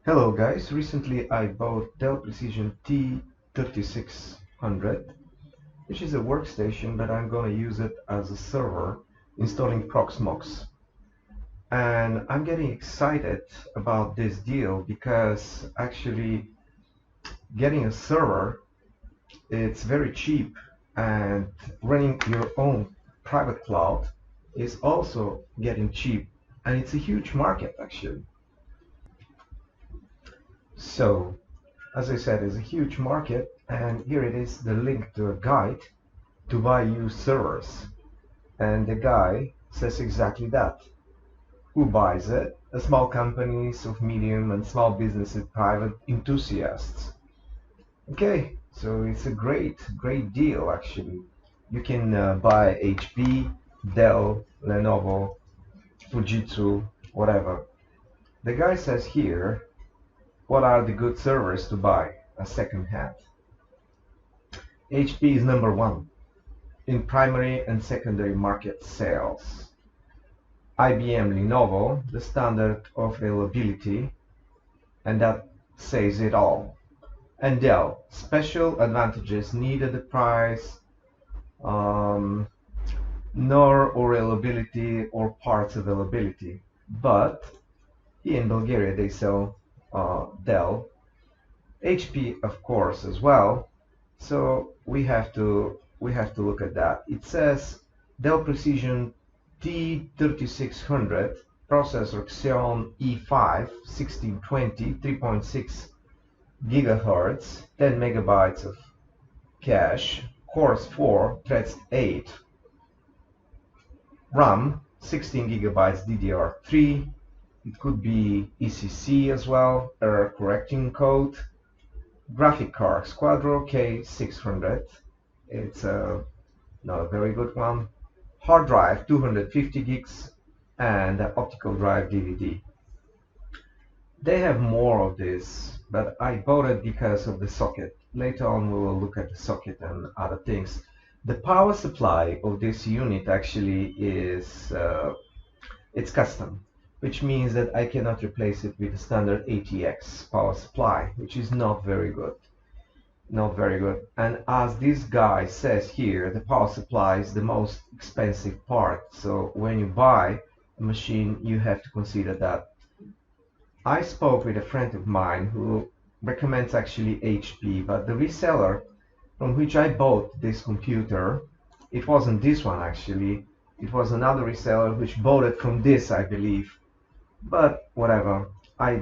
Hello guys, recently I bought Dell Precision T3600, which is a workstation, but I'm gonna use it as a server, installing Proxmox. And I'm getting excited about this deal because actually getting a server, it's very cheap, and running your own private cloud is also getting cheap, and it's a huge market actually. So as I said, it's a huge market, and here it is, the link to a guide to buy used servers. And the guy says exactly that. Who buys it? The small companies of medium and small businesses, private enthusiasts. Okay, so it's a great deal actually. You can buy HP, Dell, Lenovo, Fujitsu, whatever. The guy says here, what are the good servers to buy a second hand? HP is number one in primary and secondary market sales. IBM Lenovo, the standard of availability, and that says it all. And Dell, special advantages, neither the price um, nor availability or parts availability. But here in Bulgaria they sell Dell, HP of course as well. So we have to look at that. It says Dell Precision T3600 processor Xeon E5 1620 3.6 gigahertz, 10 megabytes of cache, cores 4, threads 8, RAM 16 gigabytes DDR3. It could be ECC as well, error correcting code. Graphic card Quadro K600. It's not a very good one. Hard drive 250 gigs and optical drive DVD. They have more of this, but I bought it because of the socket. Later on we will look at the socket and other things. The power supply of this unit actually is it's custom, which means that I cannot replace it with the standard ATX power supply, which is not very good. Not very good. And as this guy says here, the power supply is the most expensive part. So when you buy a machine, you have to consider that. I spoke with a friend of mine who recommends actually HP, but the reseller from which I bought this computer, it wasn't this one actually. It was another reseller which bought it from this, I believe. But whatever.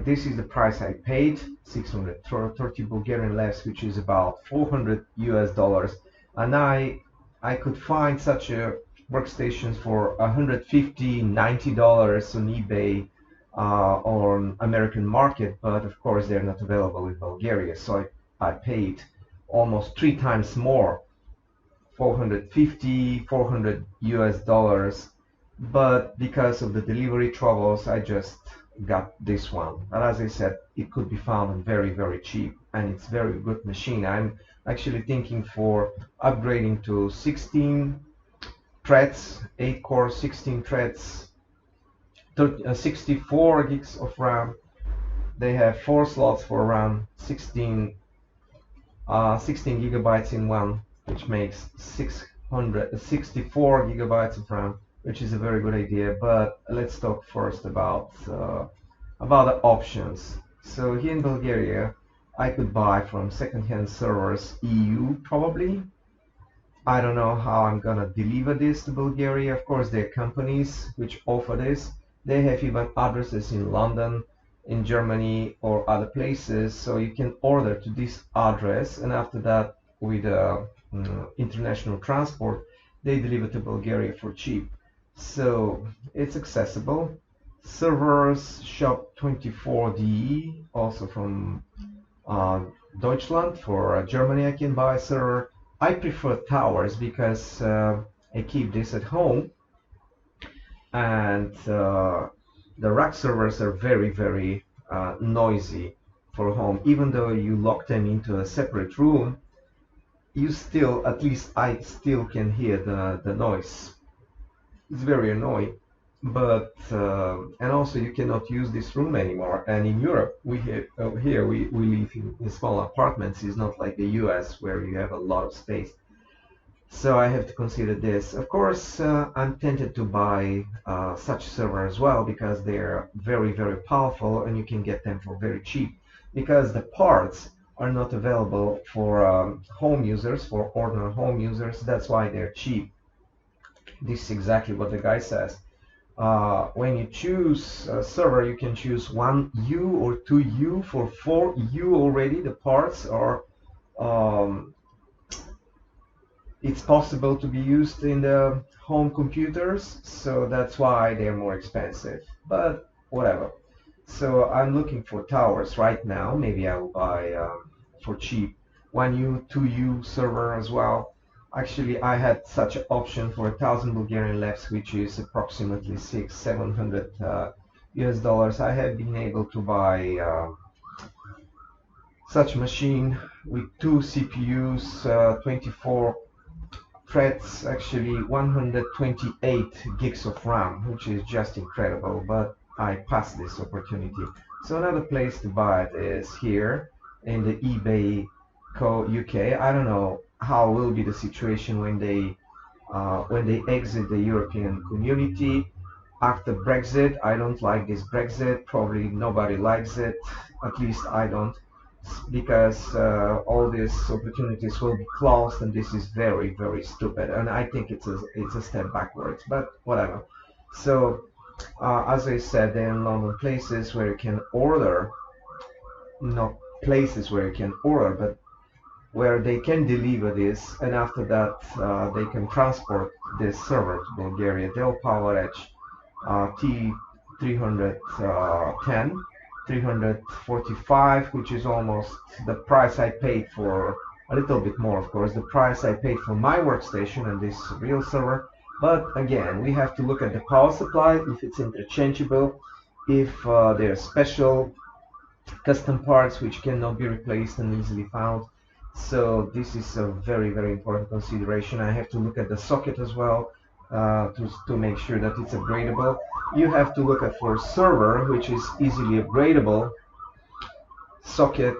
This is the price I paid, 630 Bulgarian levs, which is about 400 US dollars, and I could find such a workstations for 150, $90 on eBay on American market, but of course they're not available in Bulgaria, so I paid almost 3 times more, 450, 400 US dollars, but because of the delivery troubles, I just got this one. And as I said, it could be found very cheap, and it's very good machine. I'm actually thinking for upgrading to 16 threads, 8 core, 16 threads, 64 gigs of RAM. They have 4 slots for RAM, 16 gigabytes in one, which makes 664 gigabytes of RAM, which is a very good idea. But let's talk first about the options. So here in Bulgaria, I could buy from second-hand servers EU probably. I don't know how I'm gonna deliver this to Bulgaria. Of course, there are companies which offer this. They have even addresses in London, in Germany, or other places. So you can order to this address, and after that, with international transport, they deliver to Bulgaria for cheap. So it's accessible. Servers Shop 24DE, also from uh, Deutschland. For Germany, I can buy a server. I prefer towers because I keep this at home, and the rack servers are very noisy for home. Even though you lock them into a separate room, you still, at least I still can hear the noise. It's very annoying. but and also you cannot use this room anymore. And in Europe, here we live in small apartments. It's not like the US where you have a lot of space. So I have to consider this. Of course, I'm tempted to buy such server as well because they're very powerful and you can get them for very cheap because the parts are not available for home users, for ordinary home users. That's why they're cheap. This is exactly what the guy says. When you choose a server, you can choose 1U or 2U. For 4U already, the parts are it's possible to be used in the home computers, so that's why they're more expensive. But whatever. So I'm looking for towers right now. Maybe I will buy for cheap 1U, 2U server as well. Actually, I had such an option for 1,000 Bulgarian levs, which is approximately 700 US dollars. I have been able to buy such machine with two CPUs, 24 threads, actually 128 gigs of RAM, which is just incredible, but I passed this opportunity. So another place to buy it is here in the eBay Co UK. I don't know how will be the situation when they exit the European community after Brexit. I don't like this Brexit. Probably nobody likes it. At least I don't, because all these opportunities will be closed, and this is very stupid. And I think it's a step backwards. But whatever. So as I said, there are London places where you can order, not places where you can order, but where they can deliver this, and after that they can transport this server to Bulgaria. DELL PowerEdge T310, 345, which is almost the price I paid for, a little bit more of course, the price I paid for my workstation and this real server. But again, we have to look at the power supply, if it's interchangeable, if there are special custom parts which cannot be replaced and easily found. So this is a very important consideration. I have to look at the socket as well to make sure that it's upgradable. You have to look at for server which is easily upgradable socket,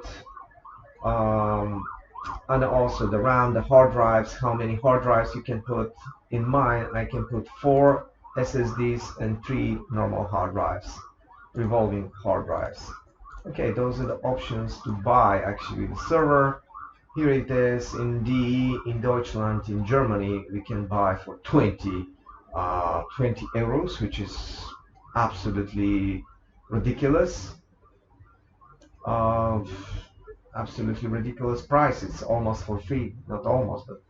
and also the RAM, the hard drives, how many hard drives you can put. In mine, I can put 4 SSDs and 3 normal hard drives, revolving hard drives. Okay, those are the options to buy actually the server. Here it is in DE, in Deutschland, in Germany, we can buy for 20 euros, which is absolutely ridiculous. Absolutely ridiculous price. It's almost for free, not almost, but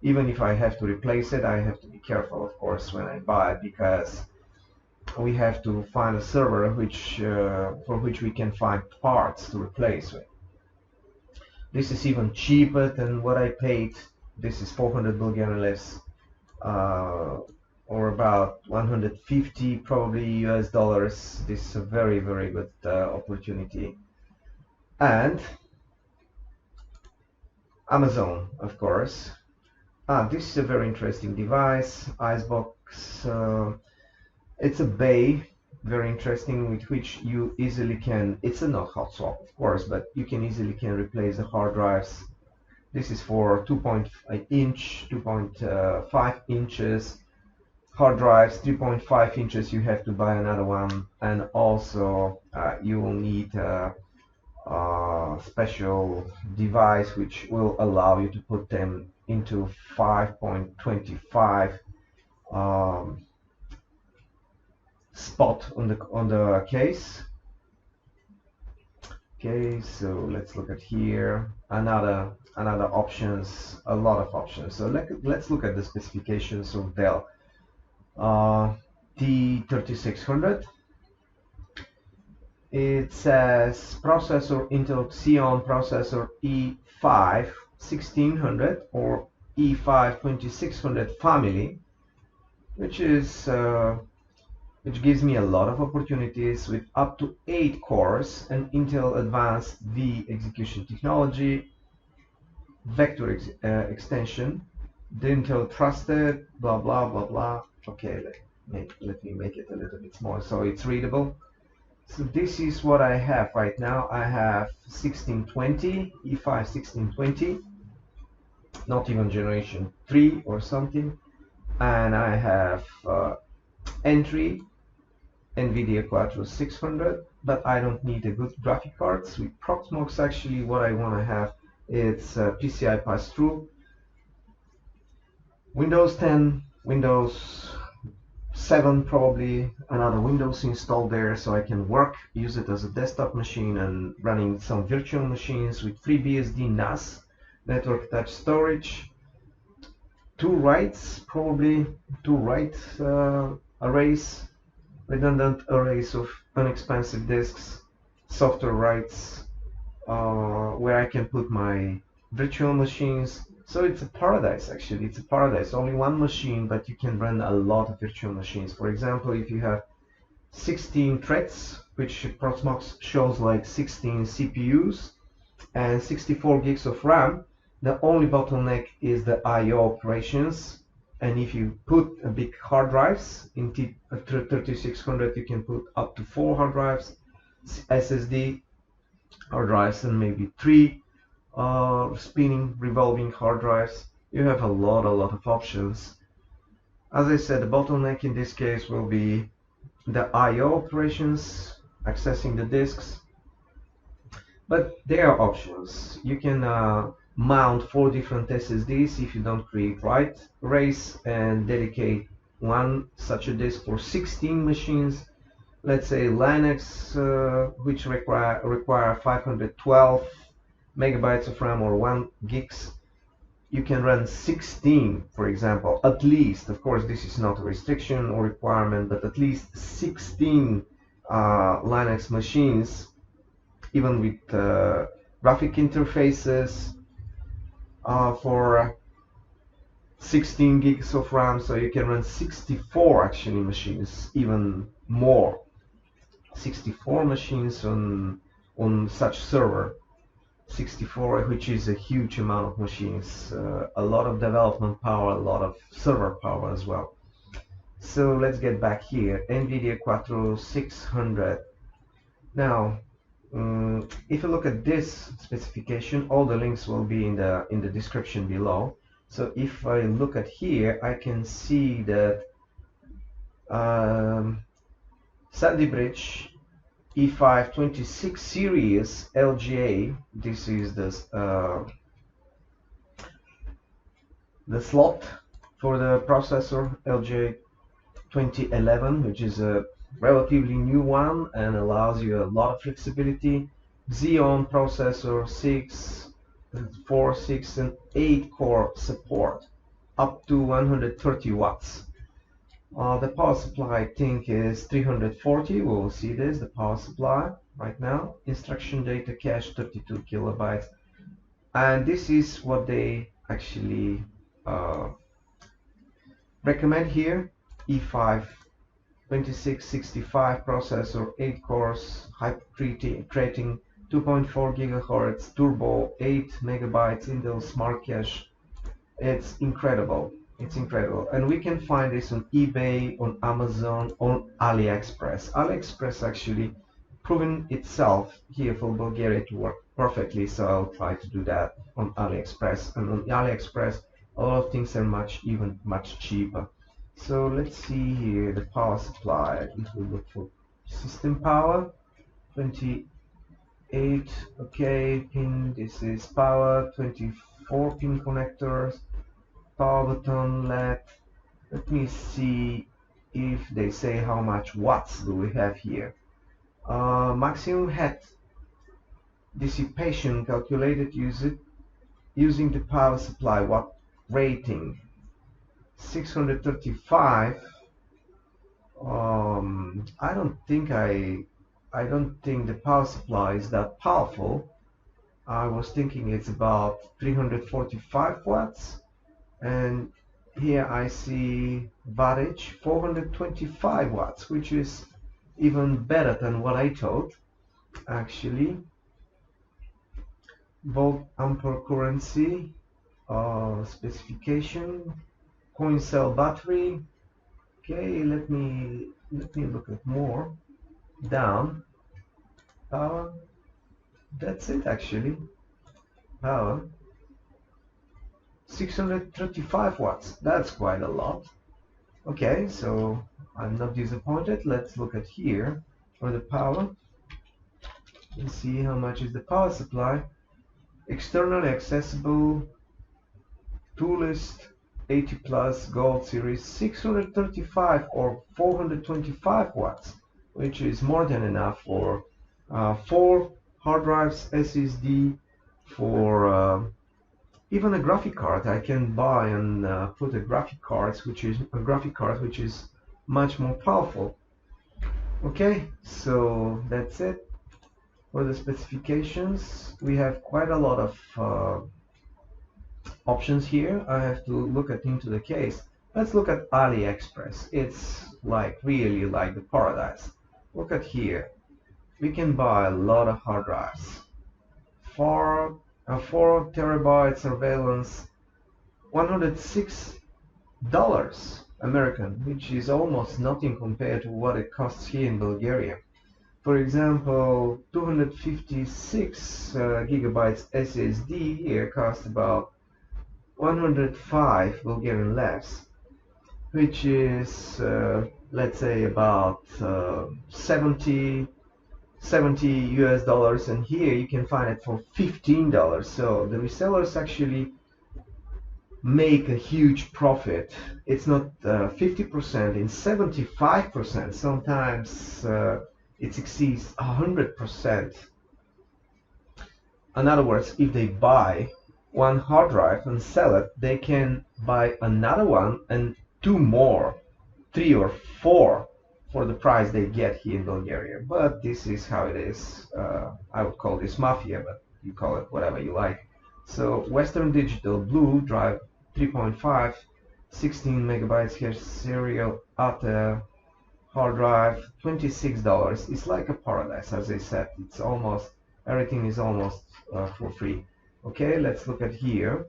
even if I have to replace it, I have to be careful, of course, when I buy it, because we have to find a server which for which we can find parts to replace with. This is even cheaper than what I paid. This is 400 Bulgarian levs, or about 150 probably US dollars. This is a very good opportunity. And Amazon, of course. This is a very interesting device, Icebox. It's a bay, very interesting, with which you easily can, it's a not hot swap of course, but you can easily replace the hard drives. This is for 2.5 inches hard drives, 3.5 inches you have to buy another one, and also you will need a special device which will allow you to put them into 5.25 spot on the case. Okay, so let's look at here another options, a lot of options. So let's look at the specifications of DELL. T3600. It says processor Intel Xeon processor E5 1600 or E5 2600 family, which is which gives me a lot of opportunities with up to 8 cores and Intel Advanced V execution technology, vector extension, the Intel trusted, blah. Okay, Let me make it a little bit smaller so it's readable. So this is what I have right now. I have 1620, E5 1620, not even generation 3 or something. And I have entry NVIDIA Quattro 600, but I don't need a good graphic cards. With Proxmox, actually, what I want to have is PCI pass-through, Windows 10, Windows 7 probably, another Windows installed there so I can work, use it as a desktop machine and running some virtual machines with FreeBSD NAS, network attached storage, two writes, probably two write arrays, redundant arrays of inexpensive disks, software writes, where I can put my virtual machines. So it's a paradise actually, it's a paradise. Only one machine, but you can run a lot of virtual machines. For example, if you have 16 threads, which Proxmox shows like 16 CPUs and 64 gigs of RAM, the only bottleneck is the I/O operations. And if you put a big hard drives in T3600, you can put up to 4 hard drives, SSD hard drives, and maybe 3 spinning, revolving hard drives. You have a lot of options. As I said, the bottleneck in this case will be the I/O operations, accessing the disks. But there are options. You can mount 4 different SSDs if you don't create write arrays and dedicate one such a disk for 16 machines. Let's say Linux, which require 512 megabytes of RAM or 1 gigs. You can run 16, for example, at least. Of course, this is not a restriction or requirement, but at least 16 Linux machines, even with graphic interfaces for 16 gigs of RAM, so you can run 64 actually machines, even more. 64 machines on such server. 64, which is a huge amount of machines, a lot of development power, a lot of server power as well. So let's get back here. NVIDIA Quattro 600. Now, if you look at this specification, all the links will be in the description below. So if I look at here, I can see that Sandy Bridge E5 26 series LGA. This is the slot for the processor LGA 2011, which is a relatively new one and allows you a lot of flexibility. Xeon processor, 4, 6, and 8 core support, up to 130 watts. The power supply, I think, is 340. We will see this, the power supply right now. Instruction data cache, 32 kilobytes. And this is what they actually recommend here. E5 2665 processor, 8 cores, hyper-threading, 2.4 gigahertz, turbo, 8 megabytes, Intel Smart Cache. It's incredible. It's incredible. And we can find this on eBay, on Amazon, on AliExpress. AliExpress actually proven itself here for Bulgaria to work perfectly, so I'll try to do that on AliExpress. And on AliExpress, a lot of things are much cheaper. So let's see here the power supply. If we look for system power, 28, okay, pin, this is power, 24 pin connectors, power button LED. Let me see if they say how much watts do we have here. Maximum heat dissipation calculated using the power supply watt rating 635. I don't think the power supply is that powerful. I was thinking it's about 345 watts, and here I see wattage 425 watts, which is even better than what I thought actually. Volt ampere currency specification, coin cell battery, Okay, let me look at more down. Power. That's it actually. Power. 635 watts. That's quite a lot. Okay, so I'm not disappointed. Let's look at here for the power and see how much is the power supply. Externally accessible tool list 80 plus gold series 635 or 425 watts, which is more than enough for 4 hard drives, SSD, for even a graphic card. I can buy and put a graphic card which is much more powerful. Okay, so that's it for the specifications. We have quite a lot of options here. I have to look into the case. Let's look at AliExpress. It's like really like the paradise. Look at here. We can buy a lot of hard drives. 4 terabyte surveillance, $106 American, which is almost nothing compared to what it costs here in Bulgaria. For example, 256 gigabytes SSD here costs about 105 Bulgarian levs, which is let's say about 70 US dollars, and here you can find it for $15. So the resellers actually make a huge profit. It's not 50%, in 75%. Sometimes it exceeds 100%. In other words, if they buy one hard drive and sell it, they can buy another one and 2 more, 3 or 4 for the price they get here in Bulgaria. But this is how it is. I would call this mafia, but you call it whatever you like. So Western Digital Blue Drive 3.5, 16 megabytes here, serial ATA hard drive, $26. It's like a paradise, as I said. It's almost everything is almost for free. Okay, let's look at here.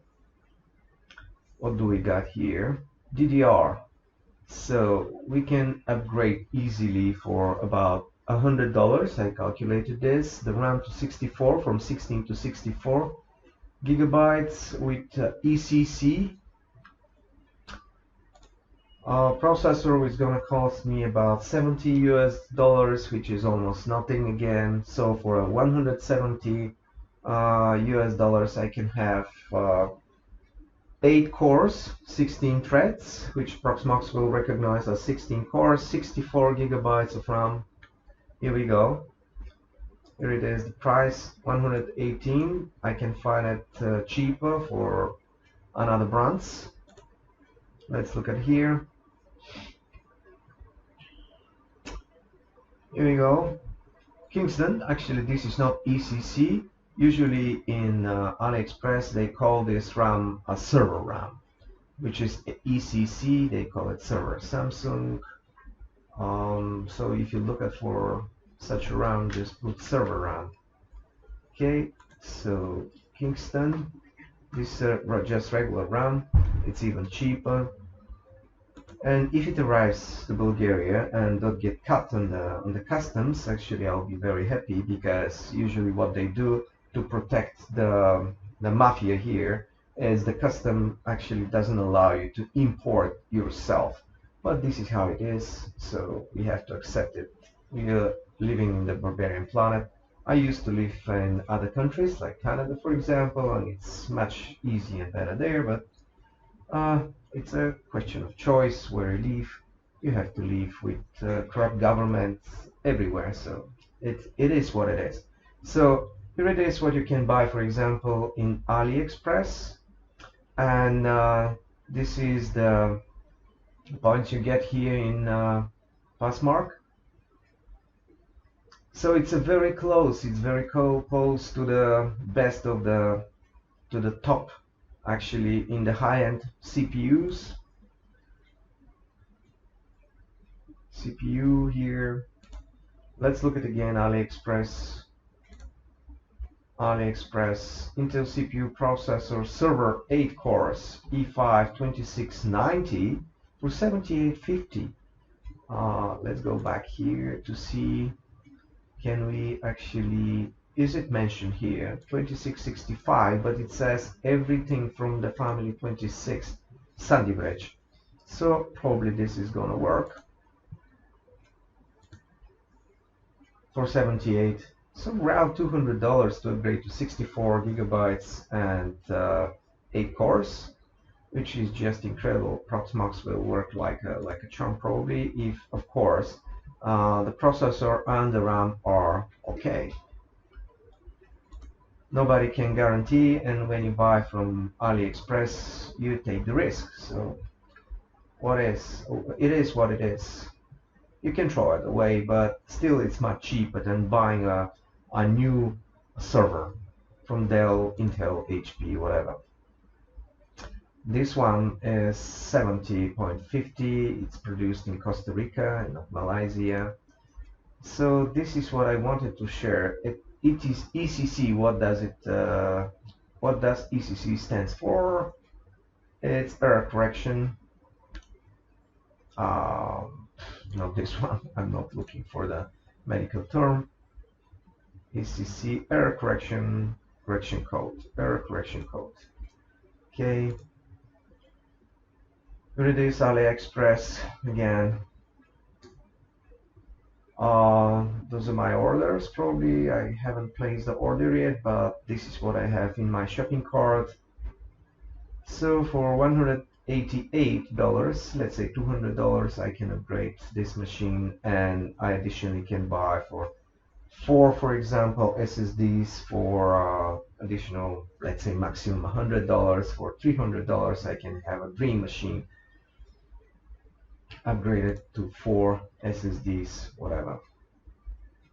What do we got here? DDR. So we can upgrade easily for about $100. I calculated this. The RAM to 64, from 16 to 64 gigabytes with ECC. Processor is gonna cost me about 70 US dollars, which is almost nothing again. So for 170 US dollars, I can have 8 cores, 16 threads, which Proxmox will recognize as 16 cores, 64 gigabytes of RAM. Here we go. Here it is, the price, 118. I can find it cheaper for another brands. Let's look at here. Here we go. Kingston. Actually, this is not ECC. Usually in AliExpress they call this RAM a server RAM, which is ECC. They call it server. Samsung. So if you look at for such a RAM, just put server RAM. Okay. So Kingston. This is just regular RAM. It's even cheaper. And if it arrives to Bulgaria and don't get cut on the customs, actually I'll be very happy, because usually what they do to protect the mafia here is the custom actually doesn't allow you to import yourself. But this is how it is, so we have to accept it. We are living in the barbarian planet. I used to live in other countries like Canada, for example, and it's much easier and better there, but it's a question of choice where you live. You have to live with corrupt governments everywhere, so it is what it is. So here it is what you can buy, for example, in AliExpress, and this is the points you get here in Passmark. So it's a very close. It's very close to the best of the top. Actually, in the high-end CPUs. CPU here. Let's look at again AliExpress. AliExpress Intel CPU processor server 8 cores E5 2690 for $78.50. Let's go back here to see, can we actually, is it mentioned here 2665, but it says everything from the family 26 Sandy Bridge. So probably this is gonna work for 78. So around $200 to upgrade to 64 gigabytes and 8 cores, which is just incredible. Proxmox will work like a charm, probably, if of course the processor and the RAM are okay. Nobody can guarantee, and when you buy from AliExpress, you take the risk. So it is what it is. You can throw it away, but still it's much cheaper than buying a new server from Dell, Intel, HP, whatever. This one is 70.50. It's produced in Costa Rica and not Malaysia. So this is what I wanted to share. It is ECC. What does ECC stands for? It's error correction. Not this one. I'm not looking for the medical term. ECC, error correction code. Error correction code. Okay. Reduce AliExpress again. Those are my orders. Probably I haven't placed the order yet, but this is what I have in my shopping cart. So for $188, let's say $200, I can upgrade this machine, and I additionally can buy for for example, SSDs for additional, let's say maximum $100. For $300, I can have a dream machine upgraded to 4 SSDs, whatever.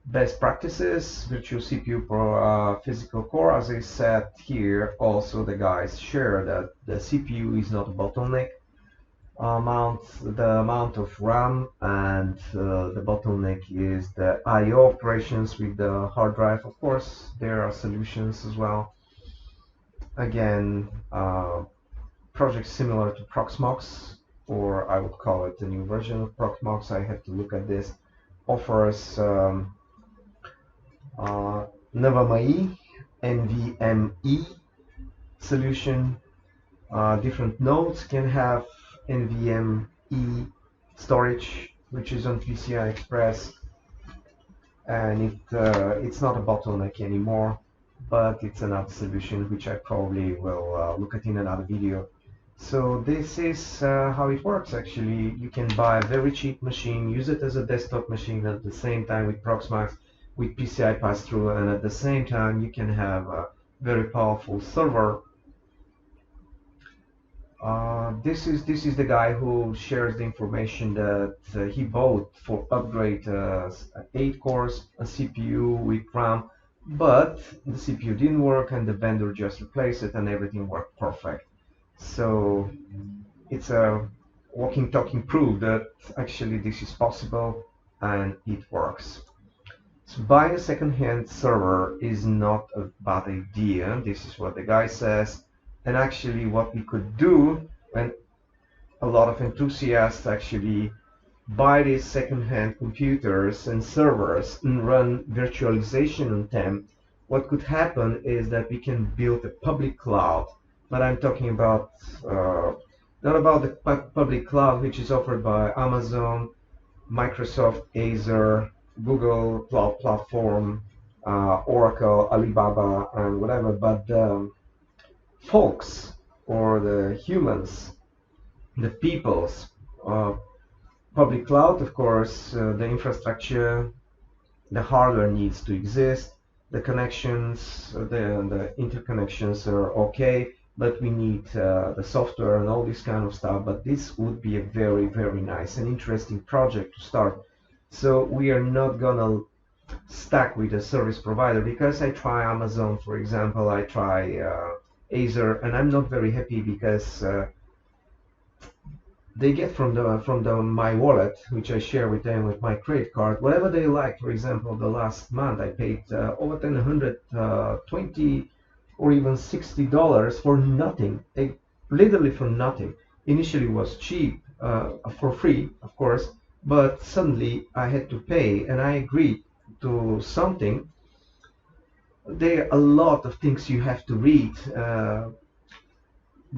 Best practices, virtual CPU for physical core. As I said here, also the guys share that the CPU is not a bottleneck. The amount of RAM, and the bottleneck is the I/O operations with the hard drive. Of course, there are solutions as well. Again, projects similar to Proxmox, or I would call it a new version of Proxmox. I have to look at this. Offers NVMe solution. Different nodes can have NVMe storage, which is on PCI Express, and it's not a bottleneck anymore, but it's another solution which I probably will look at in another video. So this is how it works. Actually, you can buy a very cheap machine, use it as a desktop machine at the same time with Proxmox, with PCI pass-through, and at the same time you can have a very powerful server. This is the guy who shares the information that he bought for upgrade 8 cores, a CPU with RAM, but the CPU didn't work and the vendor just replaced it and everything worked perfect. So it's a walking talking proof that actually this is possible and it works. So buying a second-hand server is not a bad idea. This is what the guy says. And actually what we could do when a lot of enthusiasts actually buy these second-hand computers and servers and run virtualization on them, what could happen is that we can build a public cloud. But I'm talking about not about the public cloud which is offered by Amazon, Microsoft, Azure, Google Cloud Platform, Oracle, Alibaba, and whatever, but folks, or the humans, the people's public cloud. Of course, the infrastructure, the hardware needs to exist, the connections, the interconnections are okay, but we need the software and all this kind of stuff. But this would be a very, very nice and interesting project to start. So we are not gonna stuck with a service provider, because I try Amazon, for example, I try Azure, and I'm not very happy because they get from the my wallet, which I share with them with my credit card, whatever they like. For example, the last month I paid over $120 or even $60 for nothing, literally for nothing. Initially it was cheap, for free, of course, but suddenly I had to pay and I agreed to something. There are a lot of things you have to read.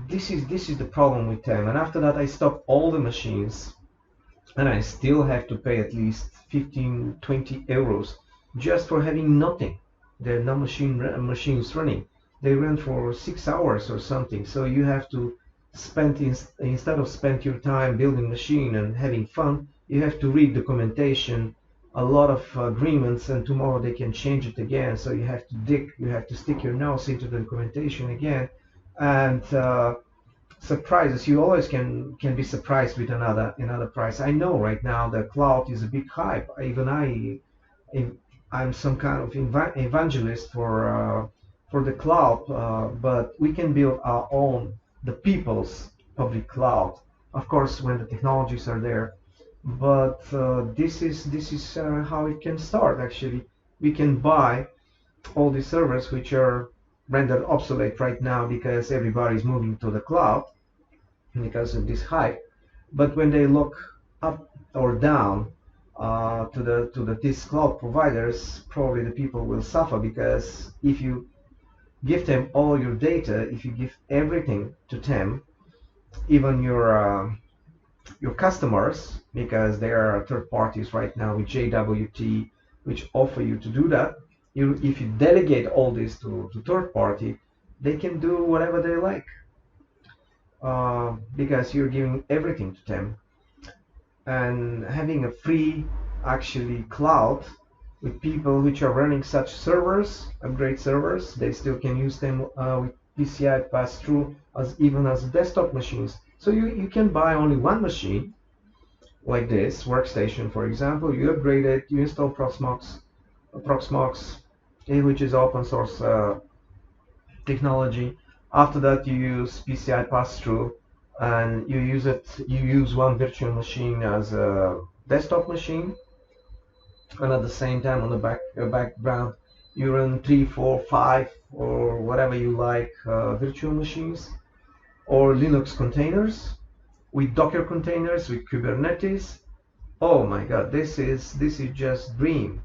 This is the problem with them. And after that, I stopped all the machines, and I still have to pay at least 15, 20 euros just for having nothing. There are no machines running. They run for 6 hours or something. So you have to spend instead of spend your time building machine and having fun, you have to read documentation, a lot of agreements, and tomorrow they can change it again. So you have to dig, you have to stick your nose into the documentation again, and surprises. You always can be surprised with another price. I know right now the cloud is a big hype. Even I'm some kind of evangelist for the cloud, but we can build our own, the people's public cloud. Of course, when the technologies are there, but this is how it can start. Actually, we can buy all these servers which are rendered obsolete right now because everybody's moving to the cloud because of this hype. But when they look up or down to the these cloud providers, probably the people will suffer, because if you give them all your data, if you give everything to them, even your customers, because there are third parties right now with JWT which offer you to do that. If you delegate all this to third party, they can do whatever they like, because you're giving everything to them. And having a free actually cloud with people which are running such servers, upgrade servers, they still can use them with PCI pass-through as even as desktop machines. So you can buy only one machine like this workstation, for example. You upgrade it, you install Proxmox, which is open source technology. After that, you use PCI pass-through, and you use it. You use one virtual machine as a desktop machine, and at the same time, on the background, you run 3, 4, 5, or whatever you like virtual machines, or Linux containers with Docker containers with Kubernetes. Oh my God, this is just dream.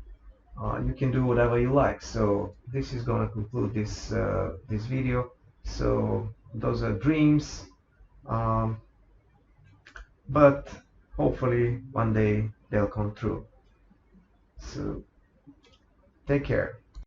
You can do whatever you like. So this is gonna conclude this video. So those are dreams, um, but hopefully one day they'll come true. So take care.